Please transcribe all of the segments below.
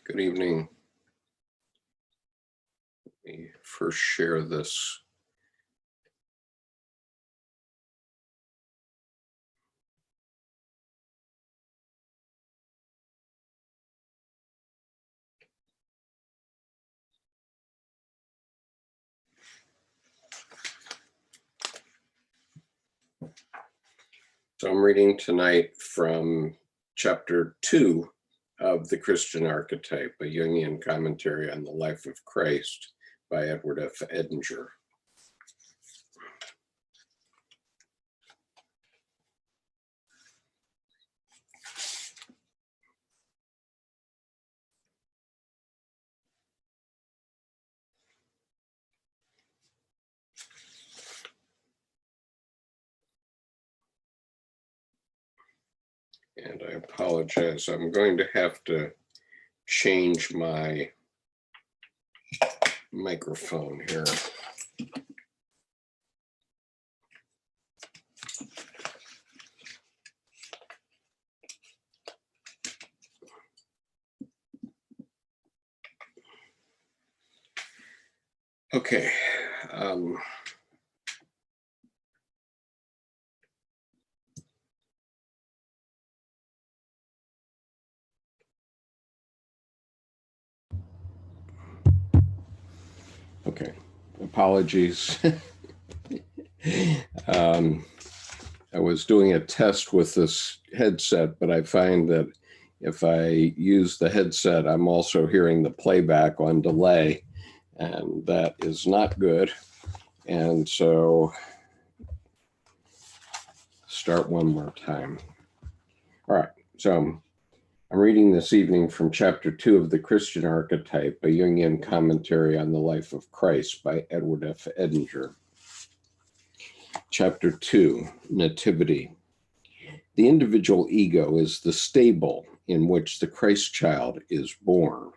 Good evening. Let me first share this. So I'm reading tonight from chapter 2 of The Christian Archetype, a Jungian commentary on the life of Christ by Edward F. Edinger. And I apologize, I'm going to have to change my microphone here. Okay. Okay, apologies. I was doing a test with this headset, but I find that if I use the headset, I'm also hearing the playback on delay, and that is not good. And so, start one more time. All right, so I'm reading this evening from chapter 2 of The Christian Archetype, a Jungian commentary on the life of Christ by Edward F. Edinger. Chapter 2, Nativity. The individual ego is the stable in which the Christ child is born.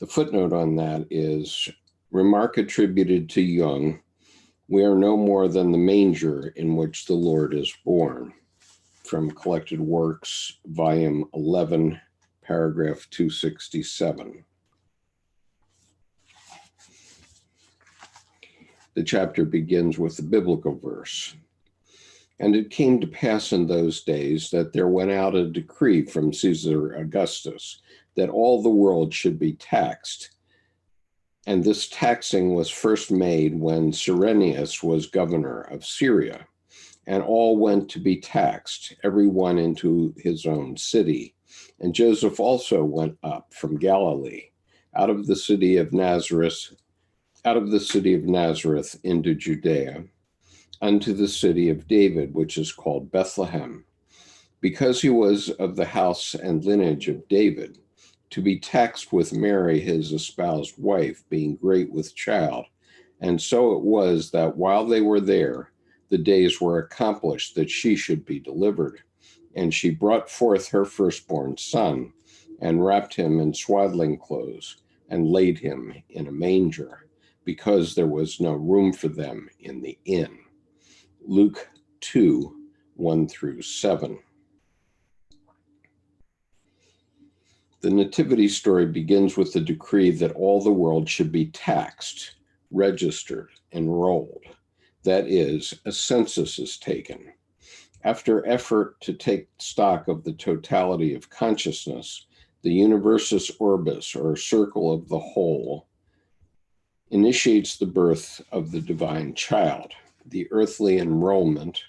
The footnote on that is remark attributed to Jung, we are no more than the manger in which the Lord is born. From Collected Works, Volume 11, paragraph 267. The chapter begins with the biblical verse. And it came to pass in those days that there went out a decree from Caesar Augustus that all the world should be taxed. And this taxing was first made when Cyrenius was governor of Syria. And all went to be taxed, every one into his own city. And Joseph also went up from Galilee, out of the city of Nazareth into Judea, unto the city of David, which is called Bethlehem, because he was of the house and lineage of David, to be taxed with Mary, his espoused wife, being great with child. And so it was that while they were there, the days were accomplished that she should be delivered. And she brought forth her firstborn son, and wrapped him in swaddling clothes, and laid him in a manger, because there was no room for them in the inn. Luke 2, 1-7. The Nativity story begins with the decree that all the world should be taxed, registered, enrolled. That is, a census is taken. After effort to take stock of the totality of consciousness, the universus orbis, or circle of the whole, initiates the birth of the divine child. The earthly enrollment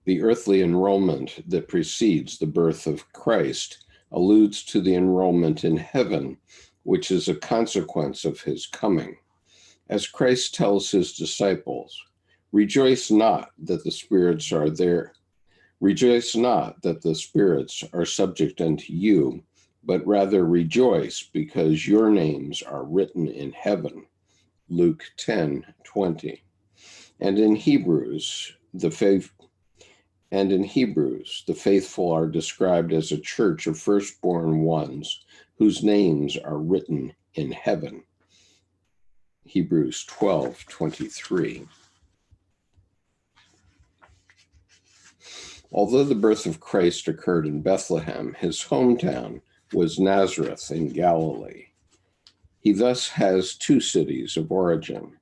that precedes the birth of Christ alludes to the enrollment in heaven, which is a consequence of his coming. As Christ tells his disciples, rejoice not that the spirits are there. Rejoice not that the spirits are subject unto you, but rather rejoice because your names are written in heaven. Luke 10:20. And in Hebrews, the faithful are described as a church of firstborn ones whose names are written in heaven. Hebrews 12:23. Although the birth of Christ occurred in Bethlehem, his hometown, was Nazareth in Galilee. He thus has two cities of origin.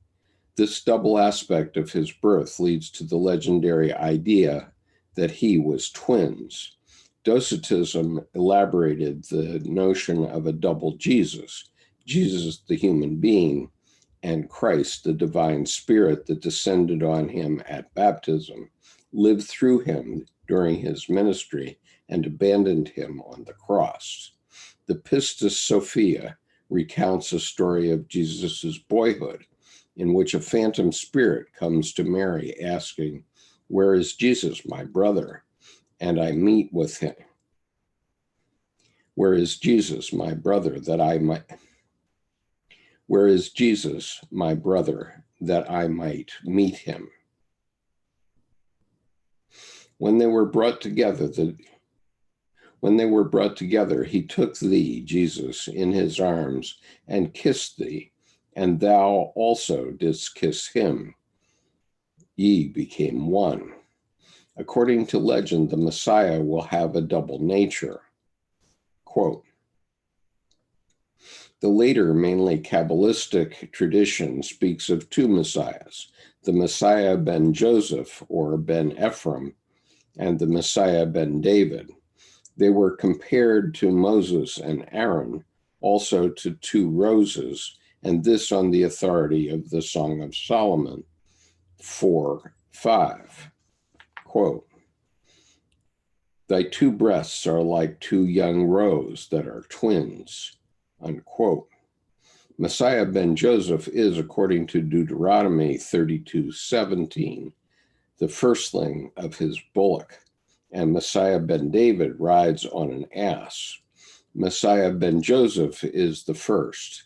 This double aspect of his birth leads to the legendary idea that he was twins. Docetism elaborated the notion of a double Jesus, Jesus the human being, and Christ, the divine spirit that descended on him at baptism, lived through him during his ministry, and abandoned him on the cross. The Pistis Sophia recounts a story of Jesus' boyhood, in which a phantom spirit comes to Mary asking, "Where is Jesus, my brother? And I meet with him. Where is Jesus, my brother, that I might... Where is Jesus, my brother, that I might meet him?" When they were brought together, he took thee, Jesus, in his arms and kissed thee, and thou also didst kiss him. Ye became one. According to legend, the Messiah will have a double nature. Quote, the later, mainly Kabbalistic tradition speaks of two Messiahs, the Messiah ben Joseph or ben Ephraim, and the Messiah ben David. They were compared to Moses and Aaron, also to two roses, and this on the authority of the Song of Solomon 4:5. Quote, thy two breasts are like two young roes that are twins, unquote. Messiah ben Joseph is, according to Deuteronomy 32:17, the firstling of his bullock, and Messiah ben David rides on an ass. Messiah ben Joseph is the first,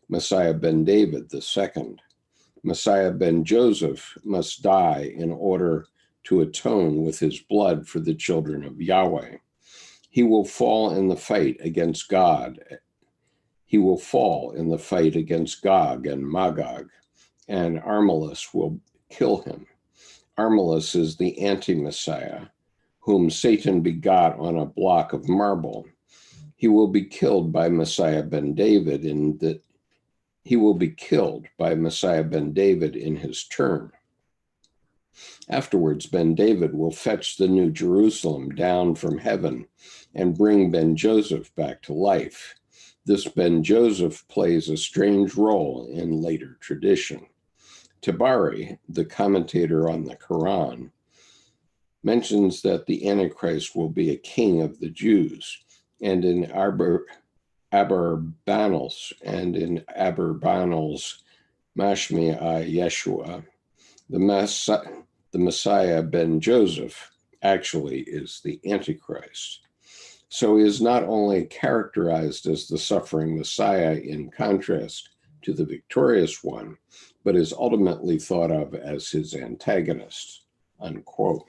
Messiah ben David the second. Messiah ben Joseph must die in order to atone with his blood for the children of Yahweh. He will fall in the fight against God. He will fall in the fight against Gog and Magog, and Armilus will kill him. Armilus is the anti-Messiah, whom Satan begot on a block of marble. He will be killed by Messiah ben David in his turn. Afterwards, Ben David will fetch the New Jerusalem down from heaven and bring Ben Joseph back to life. This Ben Joseph plays a strange role in later tradition. Tabari, the commentator on the Quran, mentions that the Antichrist will be a king of the Jews, and in Abarbanel's Mashmi'ah Yeshua, the Messiah ben Joseph actually is the Antichrist. So he is not only characterized as the suffering Messiah in contrast to the victorious one, but is ultimately thought of as his antagonist, unquote.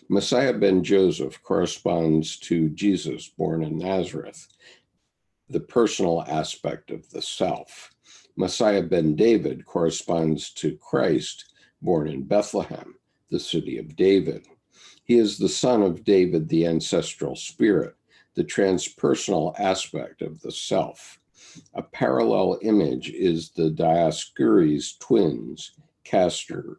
Messiah ben Joseph corresponds to Jesus born in Nazareth, the personal aspect of the self. Messiah ben David corresponds to Christ born in Bethlehem, the city of David. He is the son of David, the ancestral spirit, the transpersonal aspect of the self. A parallel image is the Dioscuri's twins, Castor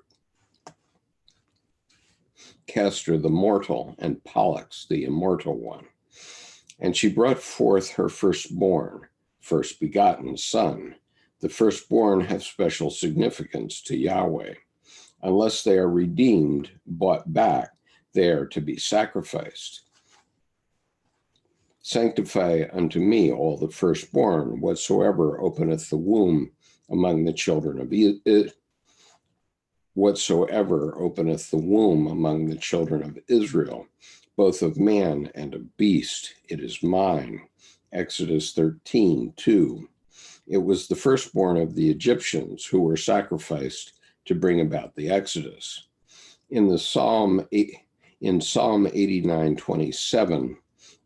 the mortal, and Pollux the immortal one. And she brought forth her firstborn, first begotten son. The firstborn have special significance to Yahweh. Unless they are redeemed, bought back, they are to be sacrificed. Sanctify unto me all the firstborn, whatsoever openeth the womb among the children of Israel, both of man and of beast, it is mine. Exodus 13:2. It was the firstborn of the Egyptians who were sacrificed to bring about the Exodus. In Psalm 89:27,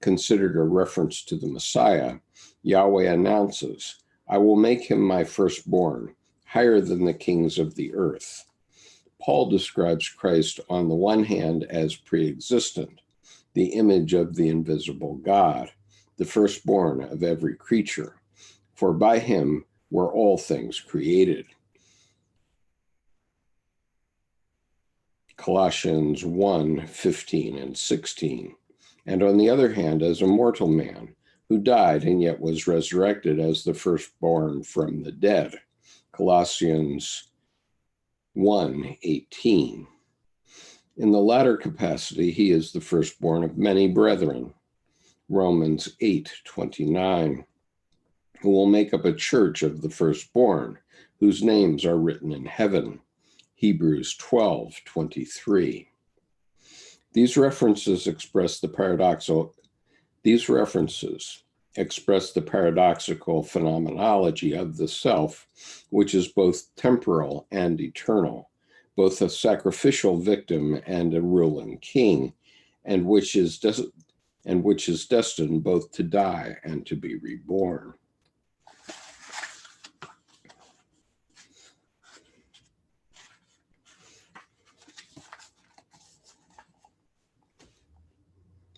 considered a reference to the Messiah, Yahweh announces, I will make him my firstborn, higher than the kings of the earth. Paul describes Christ on the one hand as pre-existent, the image of the invisible God, the firstborn of every creature. For by him were all things created. Colossians 1:15 and 16. And on the other hand, as a mortal man, who died and yet was resurrected as the firstborn from the dead. Colossians 1:18. In the latter capacity, he is the firstborn of many brethren. Romans 8:29. Who will make up a church of the firstborn, whose names are written in heaven. Hebrews 12:23. These references express the paradoxical phenomenology of the self, which is both temporal and eternal, both a sacrificial victim and a ruling king, and which is destined both to die and to be reborn.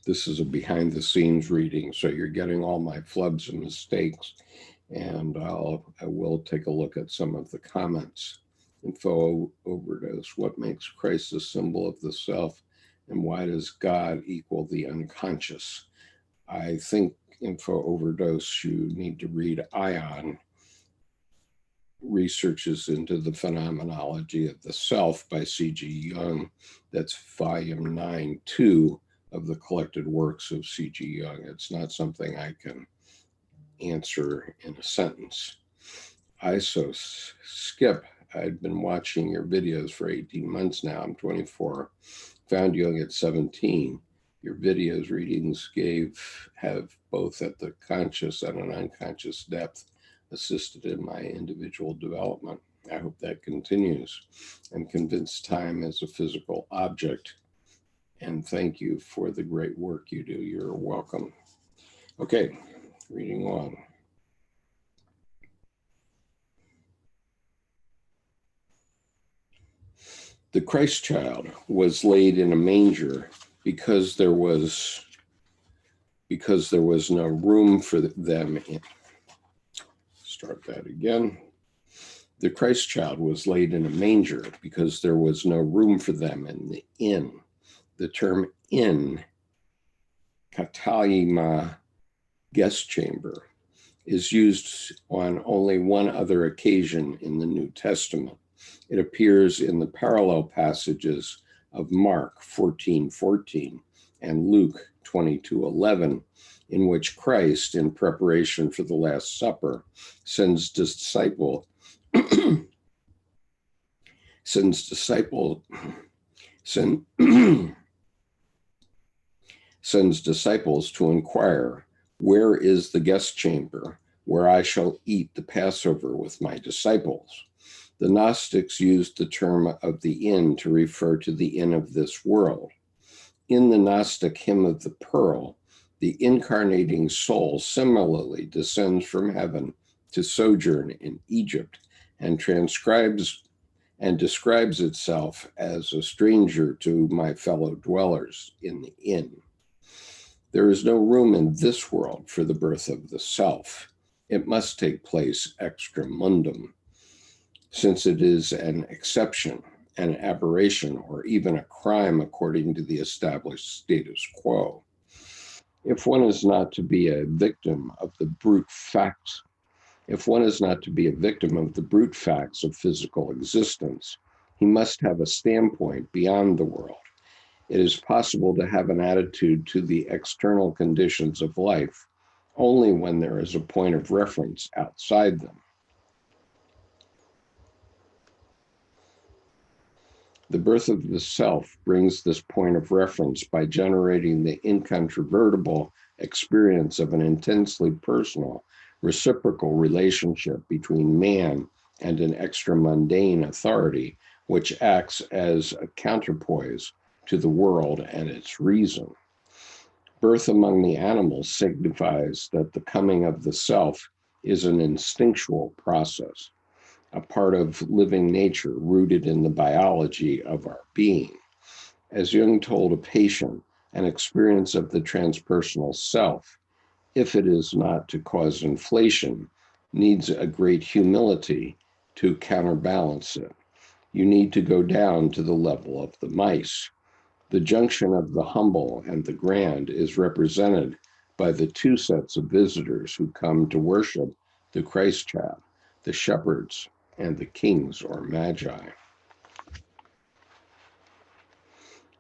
This is a behind the scenes reading, so you're getting all my flubs and mistakes, and I will take a look at some of the comments. Info overdose. What makes Christ a symbol of the self, and why does God equal the unconscious? I think info overdose, you need to read Ion, Researches into the Phenomenology of the Self by C.G. Jung. That's volume 9-2 of the collected works of C.G. Jung. It's not something I can answer in a sentence. Isos Skip, I'd been watching your videos for 18 months now. I'm 24. Found Jung at 17. Your videos readings have both at the conscious and an unconscious depth assisted in my individual development. I hope that continues. I'm convinced time is a physical object. And thank you for the great work you do. You're welcome. Okay, reading on. The Christ child was laid in a manger because there was no room for them in. Start that again. The Christ child was laid in a manger because there was no room for them in the inn. The term inn, kataima, guest chamber, is used on only one other occasion in the New Testament. It appears in the parallel passages of Mark 14:14 and Luke 22:11, in which Christ, in preparation for the Last Supper, sends disciples to inquire, where is the guest chamber where I shall eat the Passover with my disciples? The Gnostics used the term of the inn to refer to the inn of this world. In the Gnostic hymn of the pearl, the incarnating soul similarly descends from heaven to sojourn in Egypt and describes itself as a stranger to my fellow dwellers in the inn. There is no room in this world for the birth of the self. It must take place extra mundum, since it is an exception, an aberration, or even a crime according to the established status quo. If one is not to be a victim of the brute facts, of physical existence, he must have a standpoint beyond the world. It is possible to have an attitude to the external conditions of life only when there is a point of reference outside them. The birth of the self brings this point of reference by generating the incontrovertible experience of an intensely personal, reciprocal relationship between man and an extra-mundane authority, which acts as a counterpoise to the world and its reason. Birth among the animals signifies that the coming of the self is an instinctual process, a part of living nature rooted in the biology of our being. As Jung told a patient, an experience of the transpersonal self, if it is not to cause inflation, needs a great humility to counterbalance it. You need to go down to the level of the mice. The junction of the humble and the grand is represented by the two sets of visitors who come to worship the Christ child, the shepherds and the kings or magi.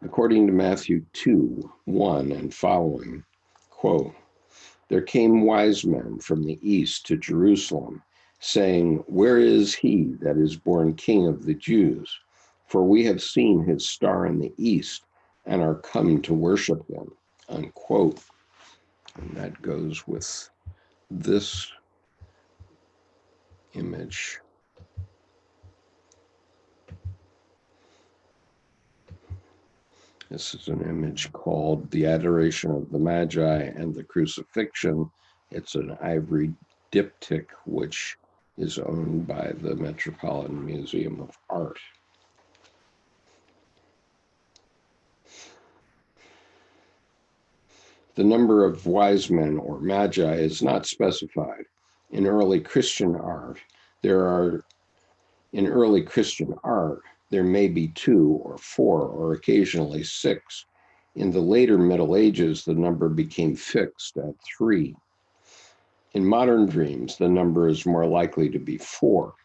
According to Matthew 2:1 and following, quote, there came wise men from the east to Jerusalem, saying, where is he that is born King of the Jews? For we have seen his star in the east and are come to worship him, unquote. And that goes with this image. This is an image called The Adoration of the Magi and the Crucifixion. It's an ivory diptych, which is owned by the Metropolitan Museum of Art. The number of wise men or magi is not specified. In early Christian art, there may be 2 or 4 or occasionally 6. In the later Middle Ages, the number became fixed at 3. In modern dreams, the number is more likely to be 4.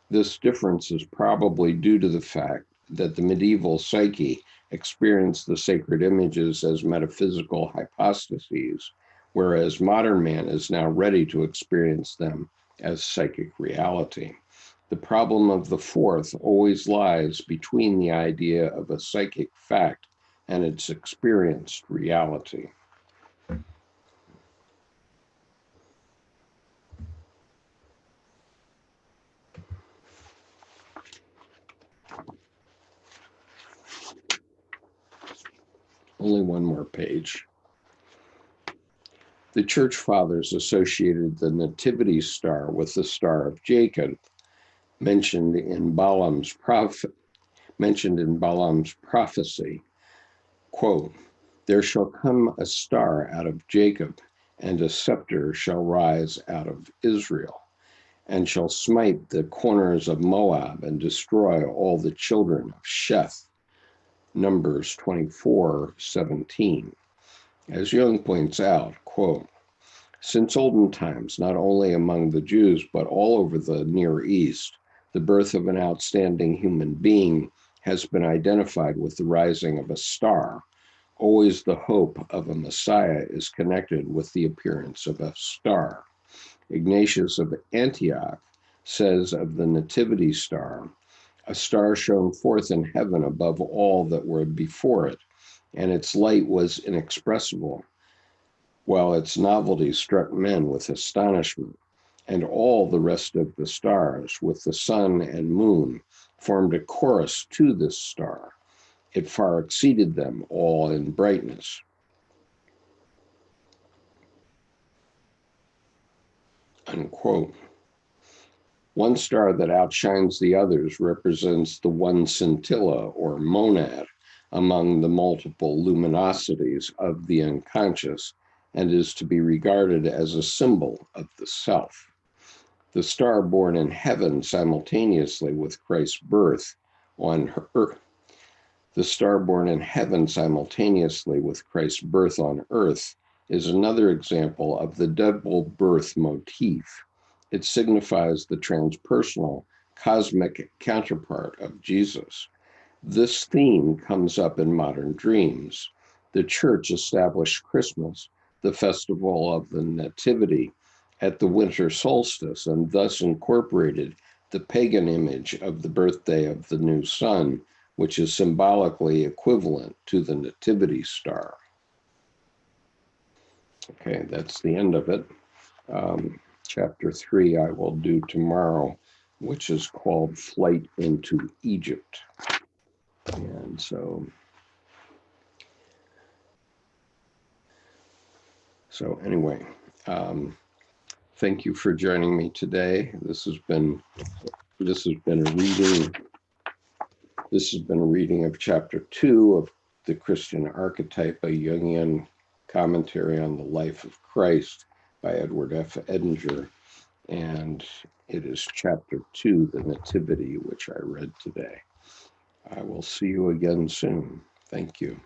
This difference is probably due to the fact that the medieval psyche experienced the sacred images as metaphysical hypostases, whereas modern man is now ready to experience them as psychic reality. The problem of the 4th always lies between the idea of a psychic fact and its experienced reality. Only one more page. The church fathers associated the nativity star with the star of Jacob, mentioned in Balaam's prophecy. Quote, there shall come a star out of Jacob, and a scepter shall rise out of Israel, and shall smite the corners of Moab and destroy all the children of Sheth. Numbers 24:17. As Jung points out, quote, since olden times, not only among the Jews, but all over the Near East, the birth of an outstanding human being has been identified with the rising of a star. Always the hope of a Messiah is connected with the appearance of a star. Ignatius of Antioch says of the nativity star, a star shone forth in heaven above all that were before it, and its light was inexpressible, while its novelty struck men with astonishment, and all the rest of the stars, with the sun and moon, formed a chorus to this star. It far exceeded them all in brightness. Unquote. One star that outshines the others represents the one scintilla or monad among the multiple luminosities of the unconscious, and is to be regarded as a symbol of the self. The star born in heaven simultaneously with Christ's birth on earth. The star born in heaven simultaneously with Christ's birth on earth is another example of the double birth motif. It signifies the transpersonal, cosmic counterpart of Jesus. This theme comes up in modern dreams. The church established Christmas, the festival of the Nativity, at the winter solstice, and thus incorporated the pagan image of the birthday of the new sun, which is symbolically equivalent to the nativity star. Okay, that's the end of it. Chapter 3 I will do tomorrow, which is called Flight into Egypt. And so anyway, thank you for joining me today. This has been a reading of chapter 2 of The Christian Archetype, a Jungian commentary on the life of Christ by Edward F. Edinger. And it is chapter 2, the Nativity, which I read today. I will see you again soon. Thank you.